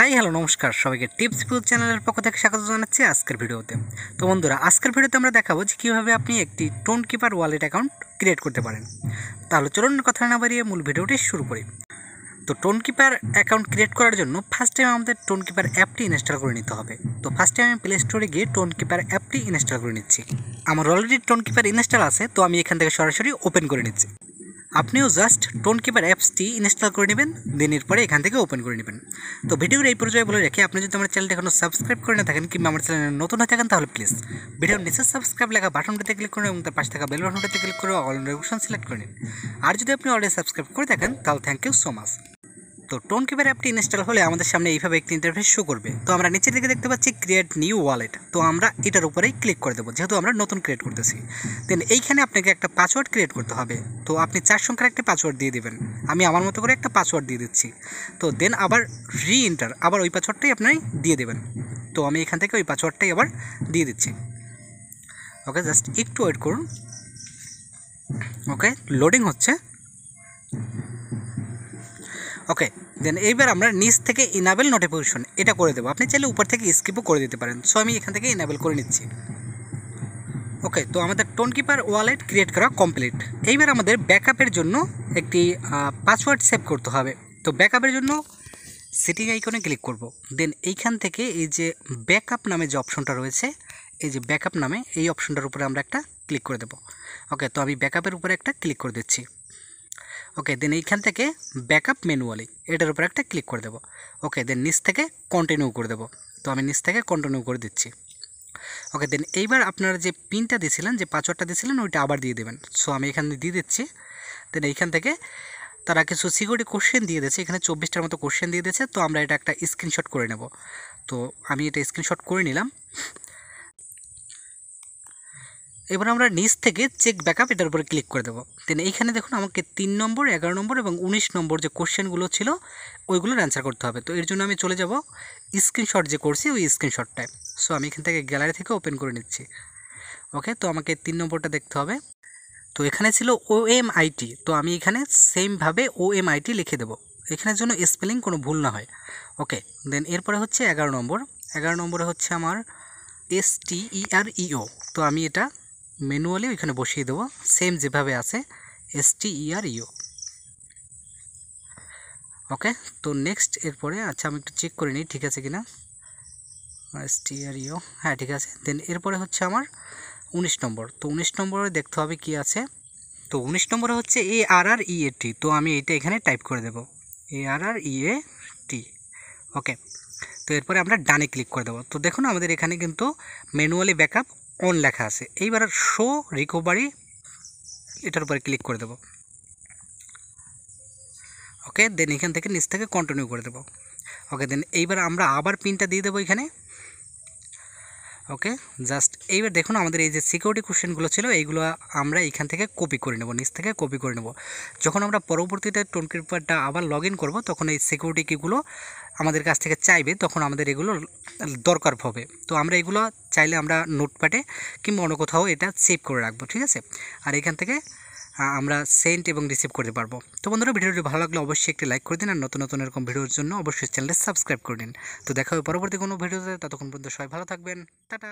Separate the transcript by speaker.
Speaker 1: Hi hello নমস্কার সবাইকে tips view চ্যানেলের পক্ষ থেকে স্বাগত জানাচ্ছি আজকের ভিডিওতে। তো বন্ধুরা, আজকের ভিডিওতে আমরা দেখাবো যে কীভাবে আপনি একটি tone keeper wallet account create করতে পারেন। তাহলে চলুন কথা না বাড়িয়ে মূল ভিডিওটি শুরু করি। তো টোন কিপার অ্যাকাউন্ট ক্রিয়েট করার জন্য ফার্স্ট টাইম আমাদের টোন কিপার অ্যাপটি ইনস্টল করে নিতে হবে। তো ফার্স্ট টাইম আমি প্লে স্টোরে গিয়ে টোন কিপার অ্যাপটি ইনস্টল করে নিচ্ছি। আমার অলরেডি টোন কিপার ইনস্টল আছে, তো আমি এখান থেকে সরাসরি ওপেন করে নিচ্ছি। আপনিও জাস্ট টোন কিপার অ্যাপসটি ইনস্টল করে নেবেন, দেন এরপরে এখান থেকে ওপেন করে নেবেন। তো ভিডিওর এই পর্যায়ে বলে রাখি, আপনি যদি আমার চ্যানেলটি এখনও সাবস্ক্রাইব করে না থাকেন কিংবা আমার চ্যানেলে নতুন হয়ে থাকেন, তাহলে প্লিজ ভিডিওর নিচে সাবস্ক্রাইব লেখা বাটনটিতে ক্লিক করুন এবং তার পাশে থাকা বেল বাটনটিতে ক্লিক করে অল নোটিফিকেশন সিলেক্ট করে নিন। আর যদি আপনি অলরেডি সাবস্ক্রাইব করে থাকেন তাহলে থ্যাংক ইউ সো মাচ। তো টোন কিপার অ্যাপটি ইনস্টল হলে আমাদের সামনে এইভাবে একটি ইন্টারফেস শো করবে। তো আমরা নিচের দিকে দেখতে পাচ্ছি ক্রিয়েট নিউ ওয়ালেট। তো আমরা এটার উপরেই ক্লিক করে দেবো, যেহেতু আমরা নতুন ক্রিয়েট করতেছি। দেন এইখানে আপনাকে একটা পাসওয়ার্ড ক্রিয়েট করতে হবে। তো আপনি 4 সংখ্যার একটা পাসওয়ার্ড দিয়ে দেবেন। আমি আমার মতো করে একটা পাসওয়ার্ড দিয়ে দিচ্ছি। তো দেন আবার আবার ওই পাসওয়ার্ডটাই আপনি দিয়ে দেবেন। তো আমি এখান থেকে ওই পাসওয়ার্ডটাই আবার দিয়ে দিচ্ছি। ওকে, জাস্ট একটু ওয়েট করুন। ওকে, লোডিং হচ্ছে। ওকে, দেন এইবার আমরা নিচ থেকে ইনাবেল নোটিফিকেশন এটা করে দেবো। আপনি চাইলে উপর থেকে স্কিপও করে দিতে পারেন। সো আমি এখান থেকে ইনাবেল করে নিচ্ছি। ওকে, তো আমাদের টোন কিপার ওয়ালেট ক্রিয়েট করা কমপ্লিট। এইবার আমাদের ব্যাকআপের জন্য একটি পাসওয়ার্ড সেভ করতে হবে। তো ব্যাকআপের জন্য সেটিং আইকনে ক্লিক করব। দেন এইখান থেকে এই যে ব্যাকআপ নামে যে অপশনটা রয়েছে, এই যে ব্যাকআপ নামে এই অপশনটার উপরে আমরা একটা ক্লিক করে দেবো। ওকে, তো আমি ব্যাকআপের উপরে একটা ক্লিক করে দিচ্ছি। ওকে, দেন এইখান থেকে ব্যাকআপ ম্যানুয়ালি এটার উপর একটা ক্লিক করে দেবো। ওকে, দেন নিচ থেকে কন্টিনিউ করে দেবো। তো আমি নিচ থেকে কন্টিনিউ করে দিচ্ছি। ওকে, দেন এইবার আপনারা যে পিনটা দিয়েছিলেন, যে পাসওয়ার্ডটা দিয়েছিলেন, ওইটা আবার দিয়ে দেবেন। সো আমি এখানে দিয়ে দিচ্ছি। দেন এইখান থেকে তারা কিছু সিকিউরিটি কোশ্চেন দিয়ে দিয়েছে, এখানে 24টার মতো কোশ্চেন দিয়ে দিয়েছে। তো আমরা এটা একটা স্ক্রিনশট করে নেব। তো আমি এটা স্ক্রিনশট করে নিলাম। এবার আমরা নিচ থেকে চেক ব্যাকআপ এটার উপরে ক্লিক করে দেবো। দেন এইখানে দেখুন আমাকে 3 নম্বর, 11 নম্বর এবং 19 নম্বর যে কোশ্চেনগুলো ছিল ওইগুলোর অ্যান্সার করতে হবে। তো এর জন্য আমি চলে যাব স্ক্রিনশট যে করছি ওই স্ক্রিনশটটায়। সো আমি এখান থেকে গ্যালারি থেকে ওপেন করে নিচ্ছি। ওকে, তো আমাকে 3 নম্বরটা দেখতে হবে। তো এখানে ছিল OMIT। তো আমি এখানে সেমভাবে OMIT লিখে দেবো, এখানের জন্য স্পেলিং কোনো ভুল না হয়। ওকে, দেন এরপরে হচ্ছে 11 নম্বর। 11 নম্বরে হচ্ছে আমার STEREO। তো আমি এটা ম্যানুয়ালি ওইখানে বসিয়ে দেবো, সেম যেভাবে আছে STEREO। ওকে, তো নেক্সট এরপরে আচ্ছা আমি একটু চেক করে নিই ঠিক আছে কিনা। STEREO, হ্যাঁ ঠিক আছে। দেন এরপরে হচ্ছে আমার 19 নম্বর। তো 19 নম্বরে দেখতে হবে কি আছে। তো 19 নম্বরে হচ্ছে ARREAT। তো আমি এটা এখানে টাইপ করে দেবো, ARREAT। ওকে, তো এরপরে আমরা ডানে ক্লিক করে দেবো। তো দেখুন আমাদের এখানে কিন্তু ম্যানুয়ালি ব্যাকআপ অন লেখা আছে। এইবার শো রিকভারি এটার উপরে ক্লিক করে দেবো। ওকে, দেন এখান থেকে নিচ থেকে কন্টিনিউ করে দেবো। ওকে, দেন এইবার আমরা আবার পিনটা দিয়ে দেবো এখানে। ওকে, জাস্ট এইবার দেখুন আমাদের এই যে সিকিউরিটি কোশ্চেনগুলো ছিল এইগুলো আমরা এখান থেকে কপি করে নেব, নিচ থেকে কপি করে নেব। যখন আমরা পরবর্তীতে টোন কিপারটা আবার লগ ইন করবো তখন এই সিকিউরিটি কিগুলো আমাদের কাছ থেকে চাইবে, তখন আমাদের এগুলো দরকার হবে। তো আমরা এগুলো চাইলে আমরা নোটপ্যাডে কিংবা অন্য কোথাও এটা সেভ করে রাখবো, ঠিক আছে। আর এখান থেকে আমরা সেন্ড এবং রিসিভ করতে পারবো। তো বন্ধুরা, ভিডিওটি ভালো লাগলে অবশ্যই একটি লাইক করে দিন, আর নতুন নতুন এরকম ভিডিওর জন্য অবশ্যই চ্যানেলটি সাবস্ক্রাইব করে নিন। তো দেখা হবে পরবর্তী কোনো ভিডিওতে, ততক্ষণ পর্যন্ত সবাই ভালো থাকবেন। টাটা।